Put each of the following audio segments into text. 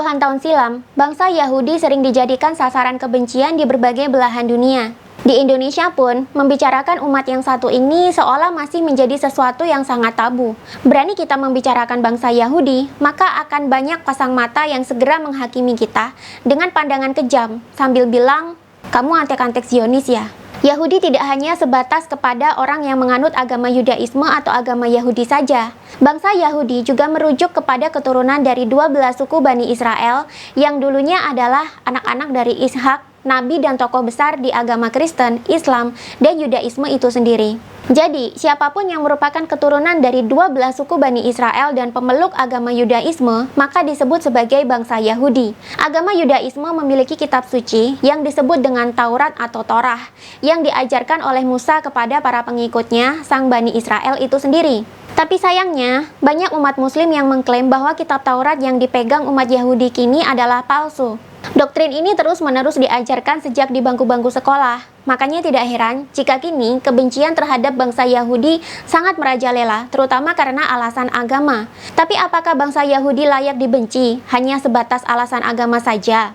Puluhan tahun silam, bangsa Yahudi sering dijadikan sasaran kebencian di berbagai belahan dunia. Di Indonesia pun, membicarakan umat yang satu ini seolah masih menjadi sesuatu yang sangat tabu. Berani kita membicarakan bangsa Yahudi, maka akan banyak pasang mata yang segera menghakimi kita dengan pandangan kejam, sambil bilang, "Kamu antek-antek Zionis ya?" Yahudi tidak hanya sebatas kepada orang yang menganut agama Yudaisme atau agama Yahudi saja. Bangsa Yahudi juga merujuk kepada keturunan dari 12 suku Bani Israel yang dulunya adalah anak-anak dari Ishak, nabi dan tokoh besar di agama Kristen, Islam, dan Yudaisme itu sendiri. Jadi, siapapun yang merupakan keturunan dari 12 suku Bani Israel dan pemeluk agama Yudaisme, maka disebut sebagai bangsa Yahudi. Agama Yudaisme memiliki kitab suci yang disebut dengan Taurat atau Torah, yang diajarkan oleh Musa kepada para pengikutnya, sang Bani Israel itu sendiri. Tapi sayangnya, banyak umat muslim yang mengklaim bahwa kitab Taurat yang dipegang umat Yahudi kini adalah palsu. Doktrin ini terus-menerus diajarkan sejak di bangku-bangku sekolah. Makanya tidak heran jika kini kebencian terhadap bangsa Yahudi sangat merajalela, terutama karena alasan agama. Tapi apakah bangsa Yahudi layak dibenci hanya sebatas alasan agama saja?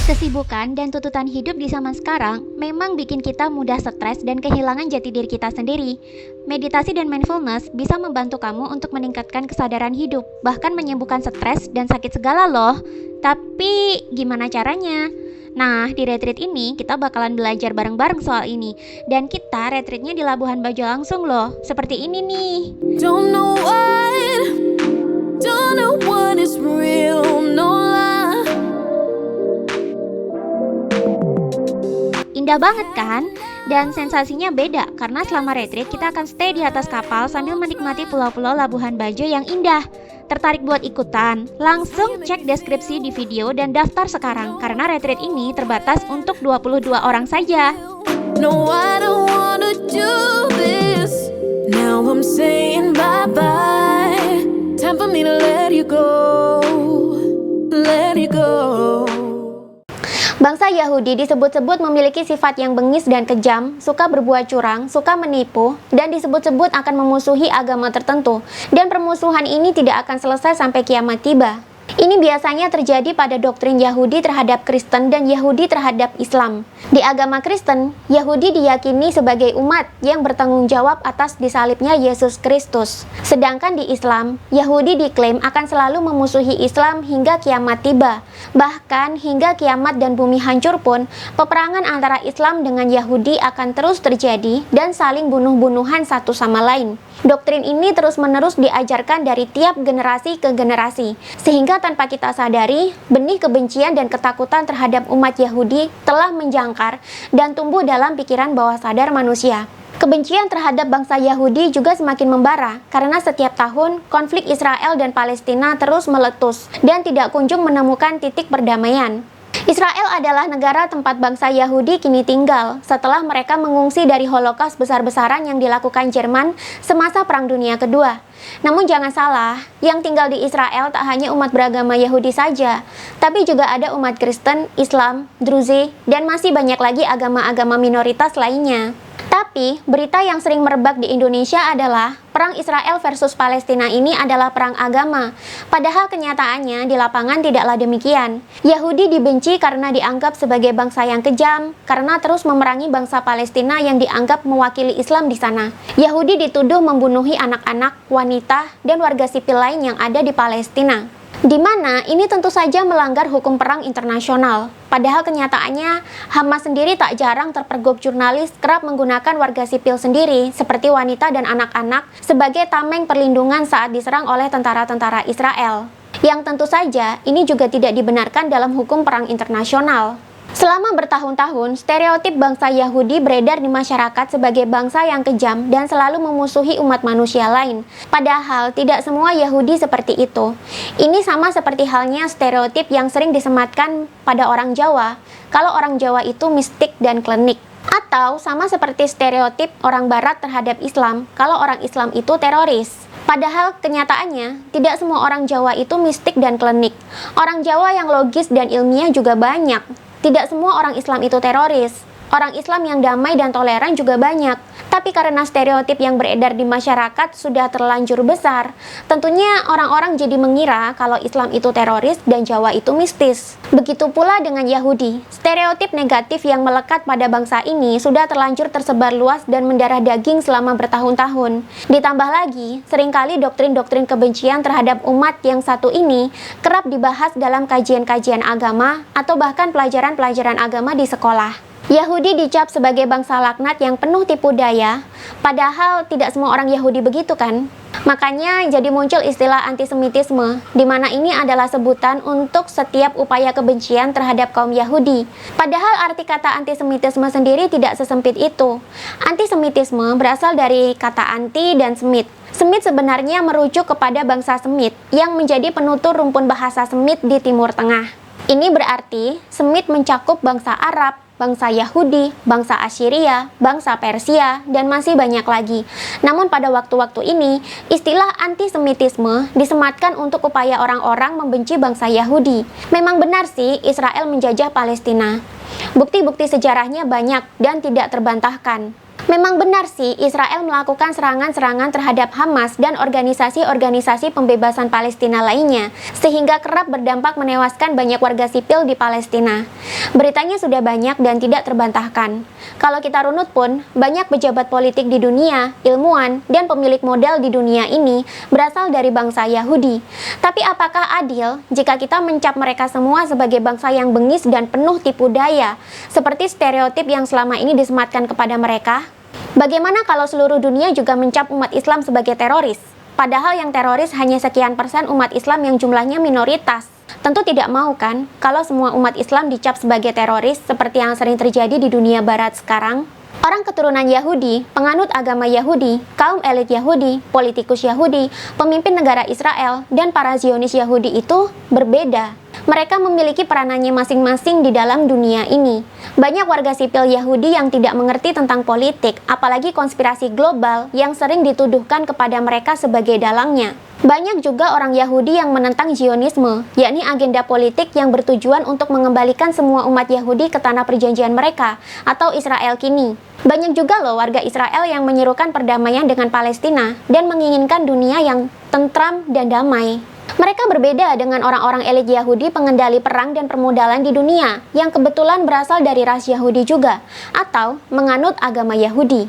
Kesibukan dan tuntutan hidup di zaman sekarang memang bikin kita mudah stres dan kehilangan jati diri kita sendiri. Meditasi dan mindfulness bisa membantu kamu untuk meningkatkan kesadaran hidup, bahkan menyembuhkan stres dan sakit segala loh. Tapi gimana caranya? Nah, di retreat ini kita bakalan belajar bareng-bareng soal ini. Dan kita retreatnya di Labuhan Bajo langsung loh. Seperti ini nih. Don't know what is real, no lie. Indah banget kan? Dan sensasinya beda karena selama retreat kita akan stay di atas kapal sambil menikmati pulau-pulau Labuhan Bajo yang indah. Tertarik buat ikutan? Langsung cek deskripsi di video dan daftar sekarang karena retreat ini terbatas untuk 22 orang saja. No, I don't wanna do this. Now I'm saying bye-bye. Time for me to let you go. Let you go. Bangsa Yahudi disebut-sebut memiliki sifat yang bengis dan kejam, suka berbuat curang, suka menipu, dan disebut-sebut akan memusuhi agama tertentu. Dan permusuhan ini tidak akan selesai sampai kiamat tiba. Ini biasanya terjadi pada doktrin Yahudi terhadap Kristen dan Yahudi terhadap Islam. Di agama Kristen, Yahudi diyakini sebagai umat yang bertanggung jawab atas disalibnya Yesus Kristus. Sedangkan di Islam, Yahudi diklaim akan selalu memusuhi Islam hingga kiamat tiba. Bahkan hingga kiamat dan bumi hancur pun, peperangan antara Islam dengan Yahudi akan terus terjadi dan saling bunuh-bunuhan satu sama lain. Doktrin ini terus-menerus diajarkan dari tiap generasi ke generasi, sehingga tanpa kita sadari, benih kebencian dan ketakutan terhadap umat Yahudi telah menjangkar dan tumbuh dalam pikiran bawah sadar manusia. Kebencian terhadap bangsa Yahudi juga semakin membara, karena setiap tahun konflik Israel dan Palestina terus meletus dan tidak kunjung menemukan titik perdamaian. Israel adalah negara tempat bangsa Yahudi kini tinggal setelah mereka mengungsi dari Holocaust besar-besaran yang dilakukan Jerman semasa Perang Dunia Kedua. Namun jangan salah, yang tinggal di Israel tak hanya umat beragama Yahudi saja, tapi juga ada umat Kristen, Islam, Druze, dan masih banyak lagi agama-agama minoritas lainnya. Tapi, berita yang sering merebak di Indonesia adalah perang Israel versus Palestina ini adalah perang agama. Padahal kenyataannya di lapangan tidaklah demikian. Yahudi dibenci karena dianggap sebagai bangsa yang kejam, karena terus memerangi bangsa Palestina yang dianggap mewakili Islam di sana. Yahudi dituduh membunuhi anak-anak, wanita, dan warga sipil lain yang ada di Palestina. Di mana ini tentu saja melanggar hukum perang internasional. Padahal kenyataannya, Hamas sendiri tak jarang terpergok jurnalis kerap menggunakan warga sipil sendiri, seperti wanita dan anak-anak, sebagai tameng perlindungan saat diserang oleh tentara-tentara Israel. Yang tentu saja, ini juga tidak dibenarkan dalam hukum perang internasional. Selama bertahun-tahun, stereotip bangsa Yahudi beredar di masyarakat sebagai bangsa yang kejam dan selalu memusuhi umat manusia lain. Padahal, tidak semua Yahudi seperti itu. Ini sama seperti halnya stereotip yang sering disematkan pada orang Jawa, kalau orang Jawa itu mistik dan klinik. Atau sama seperti stereotip orang Barat terhadap Islam, kalau orang Islam itu teroris. Padahal kenyataannya, tidak semua orang Jawa itu mistik dan klinik. Orang Jawa yang logis dan ilmiah juga banyak. Tidak semua orang Islam itu teroris. Orang Islam yang damai dan toleran juga banyak. Tapi karena stereotip yang beredar di masyarakat sudah terlanjur besar, tentunya orang-orang jadi mengira kalau Islam itu teroris dan Jawa itu mistis. Begitu pula dengan Yahudi. Stereotip negatif yang melekat pada bangsa ini sudah terlanjur tersebar luas dan mendarah daging selama bertahun-tahun. Ditambah lagi, seringkali doktrin-doktrin kebencian terhadap umat yang satu ini kerap dibahas dalam kajian-kajian agama atau bahkan pelajaran-pelajaran agama di sekolah. Yahudi dicap sebagai bangsa laknat yang penuh tipu daya, padahal tidak semua orang Yahudi begitu kan? Makanya jadi muncul istilah antisemitisme, di mana ini adalah sebutan untuk setiap upaya kebencian terhadap kaum Yahudi. Padahal arti kata antisemitisme sendiri tidak sesempit itu. Antisemitisme berasal dari kata anti dan semit. Semit sebenarnya merujuk kepada bangsa Semit yang menjadi penutur rumpun bahasa Semit di Timur Tengah. Ini berarti Semit mencakup bangsa Arab, bangsa Yahudi, bangsa Assyria, bangsa Persia, dan masih banyak lagi. Namun pada waktu-waktu ini, istilah antisemitisme disematkan untuk upaya orang-orang membenci bangsa Yahudi. Memang benar sih Israel menjajah Palestina. Bukti-bukti sejarahnya banyak dan tidak terbantahkan. Memang benar sih Israel melakukan serangan-serangan terhadap Hamas dan organisasi-organisasi pembebasan Palestina lainnya, sehingga kerap berdampak menewaskan banyak warga sipil di Palestina. Beritanya sudah banyak dan tidak terbantahkan. Kalau kita runut pun, banyak pejabat politik di dunia, ilmuwan, dan pemilik modal di dunia ini berasal dari bangsa Yahudi. Tapi apakah adil jika kita mencap mereka semua sebagai bangsa yang bengis dan penuh tipu daya, seperti stereotip yang selama ini disematkan kepada mereka? Bagaimana kalau seluruh dunia juga mencap umat Islam sebagai teroris? Padahal yang teroris hanya sekian persen umat Islam yang jumlahnya minoritas. Tentu tidak mau kan kalau semua umat Islam dicap sebagai teroris seperti yang sering terjadi di dunia barat sekarang? Orang keturunan Yahudi, penganut agama Yahudi, kaum elit Yahudi, politikus Yahudi, pemimpin negara Israel, dan para Zionis Yahudi itu berbeda. Mereka memiliki peranannya masing-masing di dalam dunia ini. Banyak warga sipil Yahudi yang tidak mengerti tentang politik, apalagi konspirasi global yang sering dituduhkan kepada mereka sebagai dalangnya. Banyak juga orang Yahudi yang menentang Zionisme, yakni agenda politik yang bertujuan untuk mengembalikan semua umat Yahudi ke tanah perjanjian mereka, atau Israel kini. Banyak juga loh warga Israel yang menyerukan perdamaian dengan Palestina dan menginginkan dunia yang tentram dan damai. Mereka berbeda dengan orang-orang elit Yahudi pengendali perang dan permodalan di dunia yang kebetulan berasal dari ras Yahudi juga atau menganut agama Yahudi.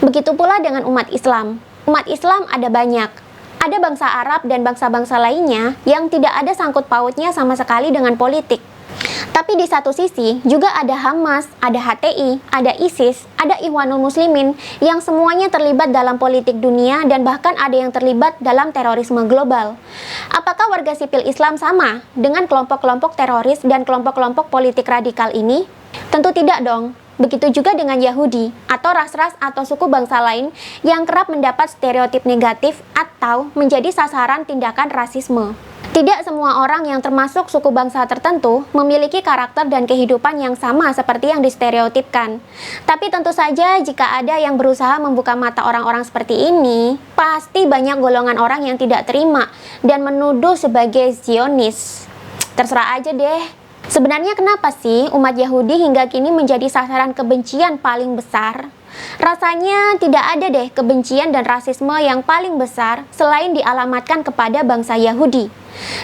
Begitu pula dengan umat Islam. Umat Islam ada banyak. Ada bangsa Arab dan bangsa-bangsa lainnya yang tidak ada sangkut pautnya sama sekali dengan politik. Tapi di satu sisi juga ada Hamas, ada HTI, ada ISIS, ada Ikhwanul Muslimin yang semuanya terlibat dalam politik dunia dan bahkan ada yang terlibat dalam terorisme global. Apakah warga sipil Islam sama dengan kelompok-kelompok teroris dan kelompok-kelompok politik radikal ini? Tentu tidak dong. Begitu juga dengan Yahudi atau ras-ras atau suku bangsa lain yang kerap mendapat stereotip negatif atau menjadi sasaran tindakan rasisme. Tidak semua orang yang termasuk suku bangsa tertentu memiliki karakter dan kehidupan yang sama seperti yang distereotipkan. Tapi tentu saja jika ada yang berusaha membuka mata orang-orang seperti ini, pasti banyak golongan orang yang tidak terima dan menuduh sebagai Zionis. Terserah aja deh. Sebenarnya kenapa sih umat Yahudi hingga kini menjadi sasaran kebencian paling besar? Rasanya tidak ada deh kebencian dan rasisme yang paling besar selain dialamatkan kepada bangsa Yahudi.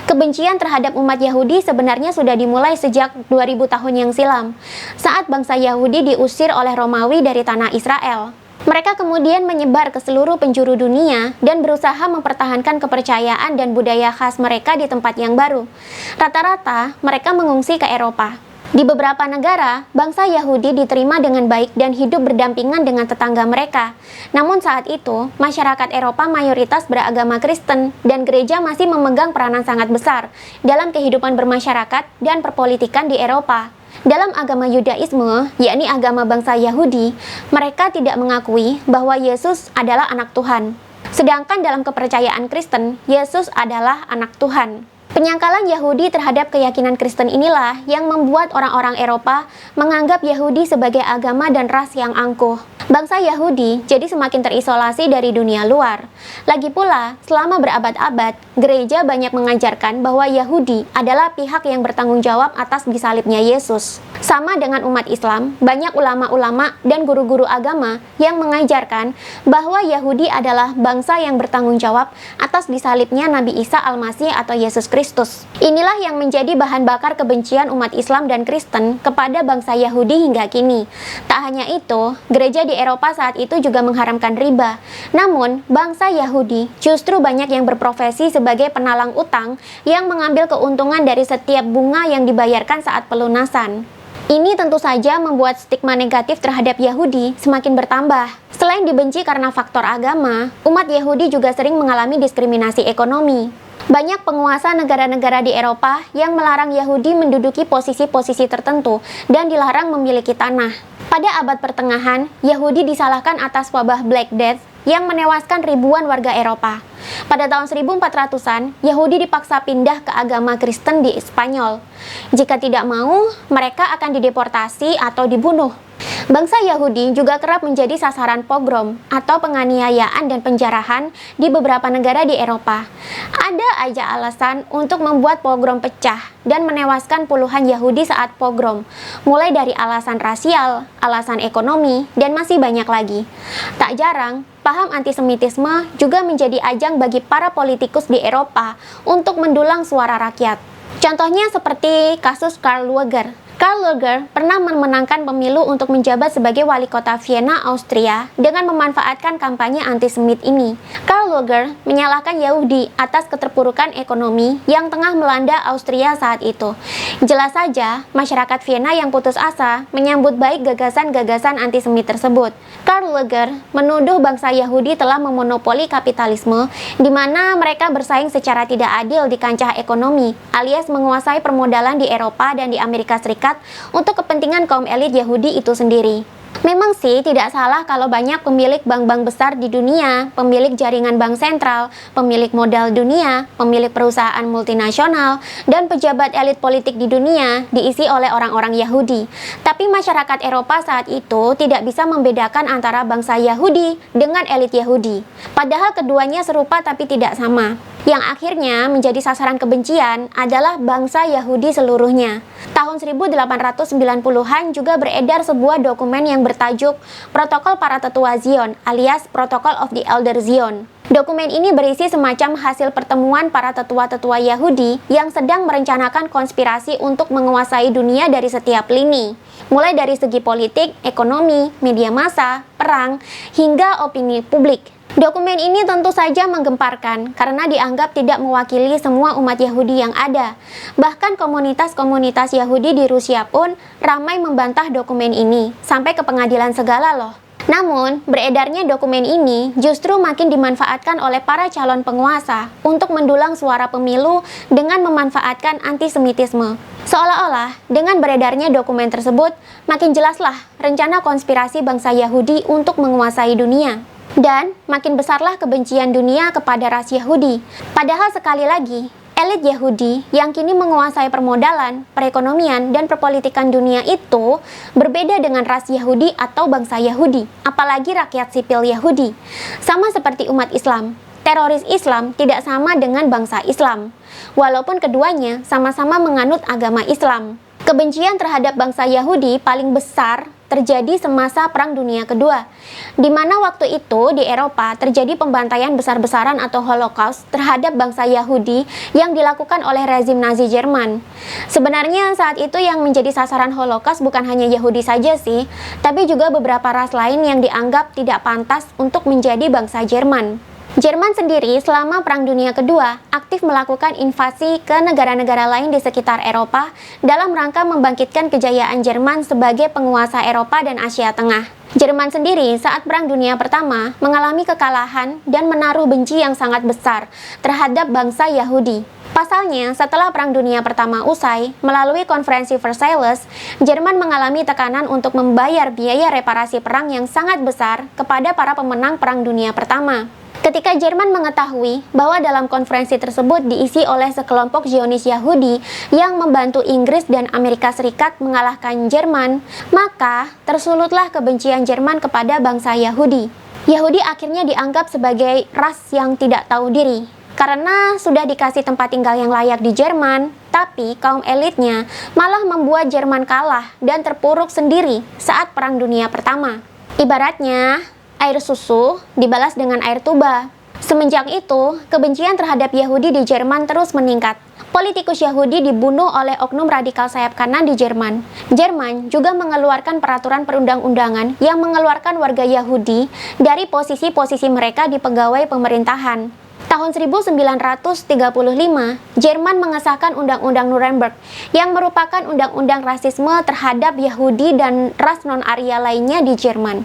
Kebencian terhadap umat Yahudi sebenarnya sudah dimulai sejak 2000 tahun yang silam, saat bangsa Yahudi diusir oleh Romawi dari tanah Israel. Mereka kemudian menyebar ke seluruh penjuru dunia dan berusaha mempertahankan kepercayaan dan budaya khas mereka di tempat yang baru. Rata-rata mereka mengungsi ke Eropa. Di beberapa negara, bangsa Yahudi diterima dengan baik dan hidup berdampingan dengan tetangga mereka. Namun saat itu, masyarakat Eropa mayoritas beragama Kristen dan gereja masih memegang peranan sangat besar dalam kehidupan bermasyarakat dan perpolitikan di Eropa. Dalam agama Yudaisme, yakni agama bangsa Yahudi, mereka tidak mengakui bahwa Yesus adalah anak Tuhan. Sedangkan dalam kepercayaan Kristen, Yesus adalah anak Tuhan. Penyangkalan Yahudi terhadap keyakinan Kristen inilah yang membuat orang-orang Eropa menganggap Yahudi sebagai agama dan ras yang angkuh. Bangsa Yahudi jadi semakin terisolasi dari dunia luar. Lagi pula, selama berabad-abad, gereja banyak mengajarkan bahwa Yahudi adalah pihak yang bertanggung jawab atas disalibnya Yesus. Sama dengan umat Islam, banyak ulama-ulama dan guru-guru agama yang mengajarkan bahwa Yahudi adalah bangsa yang bertanggung jawab atas disalibnya Nabi Isa Al-Masih atau Yesus Kristus. Inilah yang menjadi bahan bakar kebencian umat Islam dan Kristen kepada bangsa Yahudi hingga kini. Tak hanya itu, gereja di Eropa saat itu juga mengharamkan riba. Namun, bangsa Yahudi justru banyak yang berprofesi sebagai penalang utang yang mengambil keuntungan dari setiap bunga yang dibayarkan saat pelunasan. Ini tentu saja membuat stigma negatif terhadap Yahudi semakin bertambah. Selain dibenci karena faktor agama, umat Yahudi juga sering mengalami diskriminasi ekonomi. Banyak penguasa negara-negara di Eropa yang melarang Yahudi menduduki posisi-posisi tertentu dan dilarang memiliki tanah. Pada abad pertengahan, Yahudi disalahkan atas wabah Black Death yang menewaskan ribuan warga Eropa. Pada tahun 1400-an, Yahudi dipaksa pindah ke agama Kristen di Spanyol. Jika tidak mau, mereka akan dideportasi atau dibunuh. Bangsa Yahudi juga kerap menjadi sasaran pogrom atau penganiayaan dan penjarahan di beberapa negara di Eropa. Ada aja alasan untuk membuat pogrom pecah dan menewaskan puluhan Yahudi saat pogrom, mulai dari alasan rasial, alasan ekonomi, dan masih banyak lagi. Tak jarang, paham antisemitisme juga menjadi ajang bagi para politikus di Eropa untuk mendulang suara rakyat. Contohnya seperti kasus Karl Lueger. Karl Lueger pernah memenangkan pemilu untuk menjabat sebagai wali kota Vienna, Austria dengan memanfaatkan kampanye antisemit ini. Karl Lueger menyalahkan Yahudi atas keterpurukan ekonomi yang tengah melanda Austria saat itu. Jelas saja, masyarakat Vienna yang putus asa menyambut baik gagasan-gagasan antisemit tersebut. Karl Lueger menuduh bangsa Yahudi telah memonopoli kapitalisme, di mana mereka bersaing secara tidak adil di kancah ekonomi, alias menguasai permodalan di Eropa dan di Amerika Serikat untuk kepentingan kaum elit Yahudi itu sendiri. Memang sih tidak salah kalau banyak pemilik bank-bank besar di dunia, pemilik jaringan bank sentral, pemilik modal dunia, pemilik perusahaan multinasional, dan pejabat elit politik di dunia diisi oleh orang-orang Yahudi. Tapi masyarakat Eropa saat itu tidak bisa membedakan antara bangsa Yahudi dengan elit Yahudi. Padahal keduanya serupa tapi tidak sama. Yang akhirnya menjadi sasaran kebencian adalah bangsa Yahudi seluruhnya. Tahun 1890-an juga beredar sebuah dokumen yang bertajuk Protokol Para Tetua Zion alias Protocol of the Elder Zion. Dokumen ini berisi semacam hasil pertemuan para tetua-tetua Yahudi yang sedang merencanakan konspirasi untuk menguasai dunia dari setiap lini, mulai dari segi politik, ekonomi, media massa, perang, hingga opini publik. Dokumen ini tentu saja menggemparkan karena dianggap tidak mewakili semua umat Yahudi yang ada. Bahkan komunitas-komunitas Yahudi di Rusia pun ramai membantah dokumen ini, sampai ke pengadilan segala loh. Namun, beredarnya dokumen ini justru makin dimanfaatkan oleh para calon penguasa untuk mendulang suara pemilu dengan memanfaatkan antisemitisme. Seolah-olah, dengan beredarnya dokumen tersebut, makin jelaslah rencana konspirasi bangsa Yahudi untuk menguasai dunia. Dan makin besarlah kebencian dunia kepada ras Yahudi. Padahal sekali lagi, elit Yahudi yang kini menguasai permodalan, perekonomian, dan perpolitikan dunia itu berbeda dengan ras Yahudi atau bangsa Yahudi, apalagi rakyat sipil Yahudi. Sama seperti umat Islam, teroris Islam tidak sama dengan bangsa Islam, walaupun keduanya sama-sama menganut agama Islam. Kebencian terhadap bangsa Yahudi paling besar terjadi semasa Perang Dunia Kedua, di mana waktu itu di Eropa terjadi pembantaian besar-besaran atau Holocaust terhadap bangsa Yahudi yang dilakukan oleh rezim Nazi Jerman. Sebenarnya saat itu yang menjadi sasaran Holocaust bukan hanya Yahudi saja sih, tapi juga beberapa ras lain yang dianggap tidak pantas untuk menjadi bangsa Jerman. Jerman sendiri selama Perang Dunia Kedua aktif melakukan invasi ke negara-negara lain di sekitar Eropa dalam rangka membangkitkan kejayaan Jerman sebagai penguasa Eropa dan Asia Tengah. Jerman sendiri saat Perang Dunia Pertama mengalami kekalahan dan menaruh benci yang sangat besar terhadap bangsa Yahudi. Pasalnya, setelah Perang Dunia Pertama usai, melalui Konferensi Versailles, Jerman mengalami tekanan untuk membayar biaya reparasi perang yang sangat besar kepada para pemenang Perang Dunia Pertama. Ketika Jerman mengetahui bahwa dalam konferensi tersebut diisi oleh sekelompok Zionis Yahudi yang membantu Inggris dan Amerika Serikat mengalahkan Jerman, maka tersulutlah kebencian Jerman kepada bangsa Yahudi. Yahudi akhirnya dianggap sebagai ras yang tidak tahu diri. karena sudah dikasih tempat tinggal yang layak di Jerman, tapi kaum elitnya malah membuat Jerman kalah dan terpuruk sendiri saat Perang Dunia Pertama. Ibaratnya, air susu dibalas dengan air tuba. Semenjak itu, kebencian terhadap Yahudi di Jerman terus meningkat. Politikus Yahudi dibunuh oleh oknum radikal sayap kanan di Jerman. Jerman juga mengeluarkan peraturan perundang-undangan yang mengeluarkan warga Yahudi dari posisi-posisi mereka di pegawai pemerintahan. Tahun 1935, Jerman mengesahkan Undang-Undang Nuremberg yang merupakan undang-undang rasisme terhadap Yahudi dan ras non-Arya lainnya di Jerman.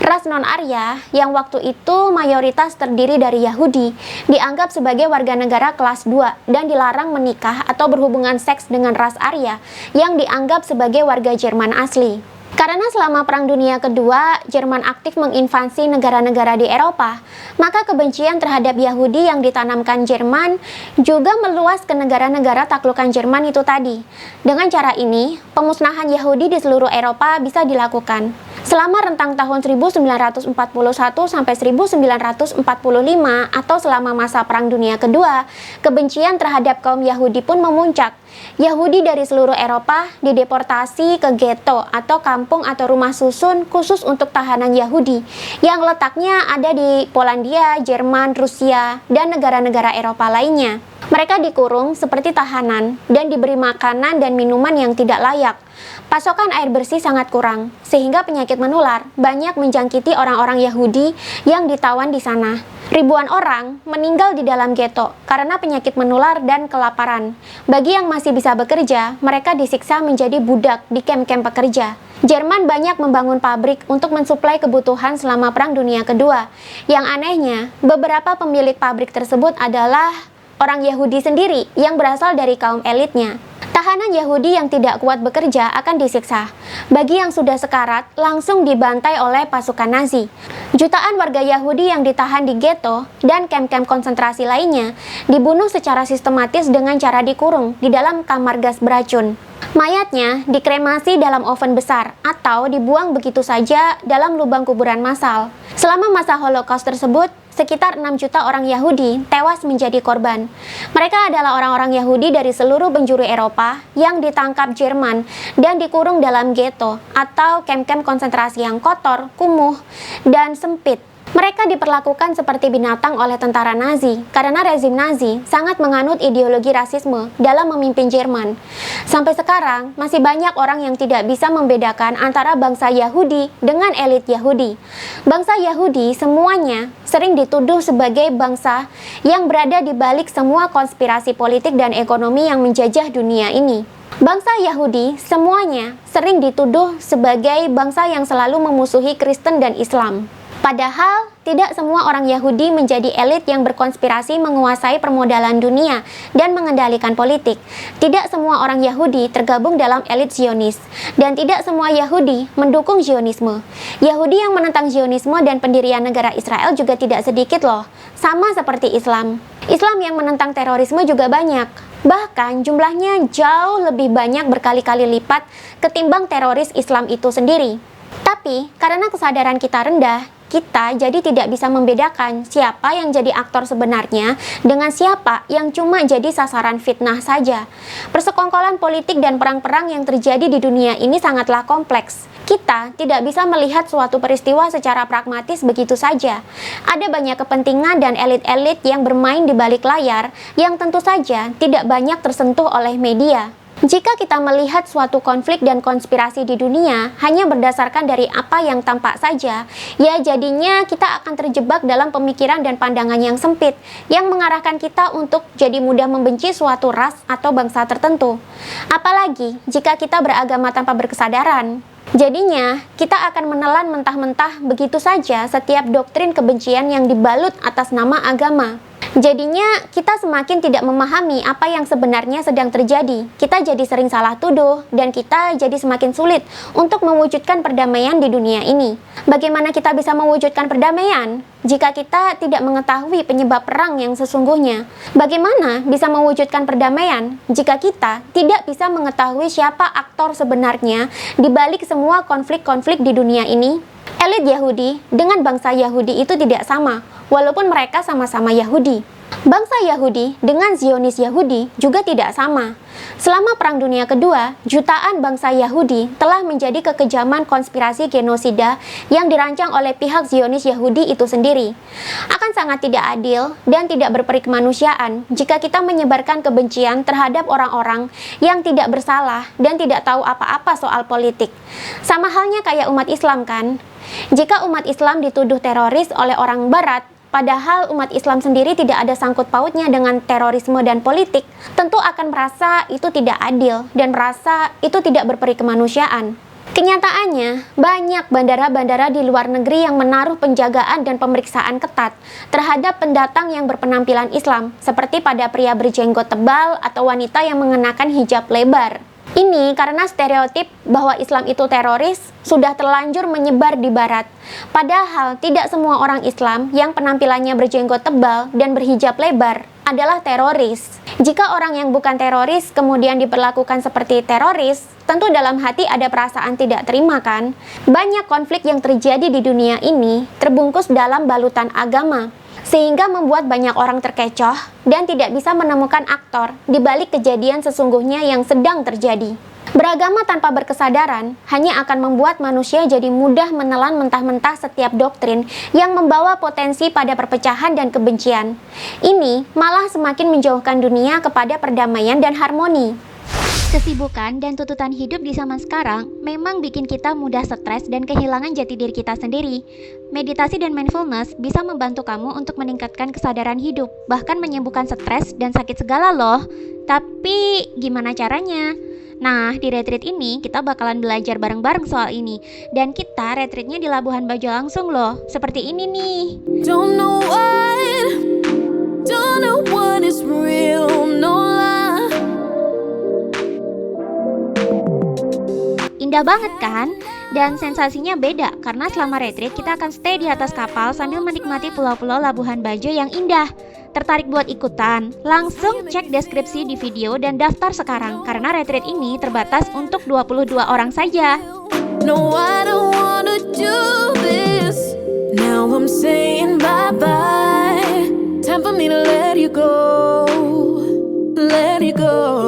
Ras non-Arya yang waktu itu mayoritas terdiri dari Yahudi dianggap sebagai warga negara kelas 2 dan dilarang menikah atau berhubungan seks dengan ras Arya yang dianggap sebagai warga Jerman asli. Karena selama Perang Dunia Kedua, Jerman aktif menginvasi negara-negara di Eropa, maka kebencian terhadap Yahudi yang ditanamkan Jerman juga meluas ke negara-negara taklukan Jerman itu tadi. Dengan cara ini, pemusnahan Yahudi di seluruh Eropa bisa dilakukan. Selama rentang tahun 1941 sampai 1945 atau selama masa Perang Dunia Kedua, kebencian terhadap kaum Yahudi pun memuncak. Yahudi dari seluruh Eropa dideportasi ke ghetto atau kampung atau rumah susun khusus untuk tahanan Yahudi yang letaknya ada di Polandia, Jerman, Rusia, dan negara-negara Eropa lainnya. Mereka dikurung seperti tahanan dan diberi makanan dan minuman yang tidak layak. Pasokan air bersih sangat kurang, sehingga penyakit menular banyak menjangkiti orang-orang Yahudi yang ditawan di sana. Ribuan orang meninggal di dalam ghetto karena penyakit menular dan kelaparan. Bagi yang masih bisa bekerja, mereka disiksa menjadi budak di kamp-kamp pekerja. Jerman banyak membangun pabrik untuk mensuplai kebutuhan selama Perang Dunia Kedua. Yang anehnya, beberapa pemilik pabrik tersebut adalah orang Yahudi sendiri yang berasal dari kaum elitnya. Tahanan Yahudi yang tidak kuat bekerja akan disiksa. Bagi yang sudah sekarat, langsung dibantai oleh pasukan Nazi. Jutaan warga Yahudi yang ditahan di ghetto dan kamp-kamp konsentrasi lainnya dibunuh secara sistematis dengan cara dikurung di dalam kamar gas beracun. Mayatnya dikremasi dalam oven besar atau dibuang begitu saja dalam lubang kuburan massal. Selama masa Holocaust tersebut, sekitar 6 juta orang Yahudi tewas menjadi korban. Mereka adalah orang-orang Yahudi dari seluruh penjuru Eropa yang ditangkap Jerman dan dikurung dalam ghetto atau kamp-kamp konsentrasi yang kotor, kumuh, dan sempit. Mereka diperlakukan seperti binatang oleh tentara Nazi karena rezim Nazi sangat menganut ideologi rasisme dalam memimpin Jerman. Sampai sekarang, masih banyak orang yang tidak bisa membedakan antara bangsa Yahudi dengan elit Yahudi. Bangsa Yahudi semuanya sering dituduh sebagai bangsa yang berada di balik semua konspirasi politik dan ekonomi yang menjajah dunia ini. Bangsa Yahudi semuanya sering dituduh sebagai bangsa yang selalu memusuhi Kristen dan Islam. Padahal, tidak semua orang Yahudi menjadi elit yang berkonspirasi menguasai permodalan dunia dan mengendalikan politik. Tidak semua orang Yahudi tergabung dalam elit Zionis, dan tidak semua Yahudi mendukung Zionisme. Yahudi yang menentang Zionisme dan pendirian negara Israel juga tidak sedikit loh, sama seperti Islam. Islam yang menentang terorisme juga banyak. Bahkan jumlahnya jauh lebih banyak berkali-kali lipat ketimbang teroris Islam itu sendiri. Tapi, karena kesadaran kita rendah, kita jadi tidak bisa membedakan siapa yang jadi aktor sebenarnya dengan siapa yang cuma jadi sasaran fitnah saja. Persekongkolan politik dan perang-perang yang terjadi di dunia ini sangatlah kompleks. Kita tidak bisa melihat suatu peristiwa secara pragmatis begitu saja. Ada banyak kepentingan dan elit-elit yang bermain di balik layar yang tentu saja tidak banyak tersentuh oleh media. Jika kita melihat suatu konflik dan konspirasi di dunia hanya berdasarkan dari apa yang tampak saja, ya jadinya kita akan terjebak dalam pemikiran dan pandangan yang sempit yang mengarahkan kita untuk jadi mudah membenci suatu ras atau bangsa tertentu. Apalagi jika kita beragama tanpa berkesadaran. Jadinya, kita akan menelan mentah-mentah begitu saja setiap doktrin kebencian yang dibalut atas nama agama. Jadinya, kita semakin tidak memahami apa yang sebenarnya sedang terjadi. Kita jadi sering salah tuduh, dan kita jadi semakin sulit untuk mewujudkan perdamaian di dunia ini. Bagaimana kita bisa mewujudkan perdamaian jika kita tidak mengetahui penyebab perang yang sesungguhnya? Bagaimana bisa mewujudkan perdamaian jika kita tidak bisa mengetahui siapa aktor sebenarnya di balik semua konflik-konflik di dunia ini? Elit Yahudi dengan bangsa Yahudi itu tidak sama, walaupun mereka sama-sama Yahudi. Bangsa Yahudi dengan Zionis Yahudi juga tidak sama. Selama Perang Dunia Kedua, jutaan bangsa Yahudi telah menjadi kekejaman konspirasi genosida yang dirancang oleh pihak Zionis Yahudi itu sendiri. Akan sangat tidak adil dan tidak berperi kemanusiaan jika kita menyebarkan kebencian terhadap orang-orang yang tidak bersalah dan tidak tahu apa-apa soal politik. Sama halnya kayak umat Islam kan? Jika umat Islam dituduh teroris oleh orang Barat, padahal umat Islam sendiri tidak ada sangkut pautnya dengan terorisme dan politik, tentu akan merasa itu tidak adil dan merasa itu tidak berperi kemanusiaan. Kenyataannya, banyak bandara-bandara di luar negeri yang menaruh penjagaan dan pemeriksaan ketat terhadap pendatang yang berpenampilan Islam, seperti pada pria berjenggot tebal atau wanita yang mengenakan hijab lebar. Ini karena stereotip bahwa Islam itu teroris sudah terlanjur menyebar di Barat. Padahal tidak semua orang Islam yang penampilannya berjenggot tebal dan berhijab lebar adalah teroris. Jika orang yang bukan teroris kemudian diperlakukan seperti teroris, tentu dalam hati ada perasaan tidak terima kan? Banyak konflik yang terjadi di dunia ini terbungkus dalam balutan agama, sehingga membuat banyak orang terkecoh dan tidak bisa menemukan aktor di balik kejadian sesungguhnya yang sedang terjadi. Beragama tanpa berkesadaran hanya akan membuat manusia jadi mudah menelan mentah-mentah setiap doktrin yang membawa potensi pada perpecahan dan kebencian. Ini malah semakin menjauhkan dunia kepada perdamaian dan harmoni. Kesibukan dan tuntutan hidup di zaman sekarang memang bikin kita mudah stres dan kehilangan jati diri kita sendiri. Meditasi dan mindfulness bisa membantu kamu untuk meningkatkan kesadaran hidup, bahkan menyembuhkan stres dan sakit segala loh. Tapi gimana caranya? Nah, di retreat ini kita bakalan belajar bareng-bareng soal ini. Dan kita retreatnya di Labuhan Bajo langsung loh. Seperti ini nih. Don't know what is real, no lie. Indah banget kan? Dan sensasinya beda karena selama retreat kita akan stay di atas kapal sambil menikmati pulau-pulau Labuhan Bajo yang indah. Tertarik buat ikutan? Langsung cek deskripsi di video dan daftar sekarang karena retreat ini terbatas untuk 22 orang saja. No, I don't wanna do this. Now I'm saying bye-bye. Time for me to let you go. Let you go.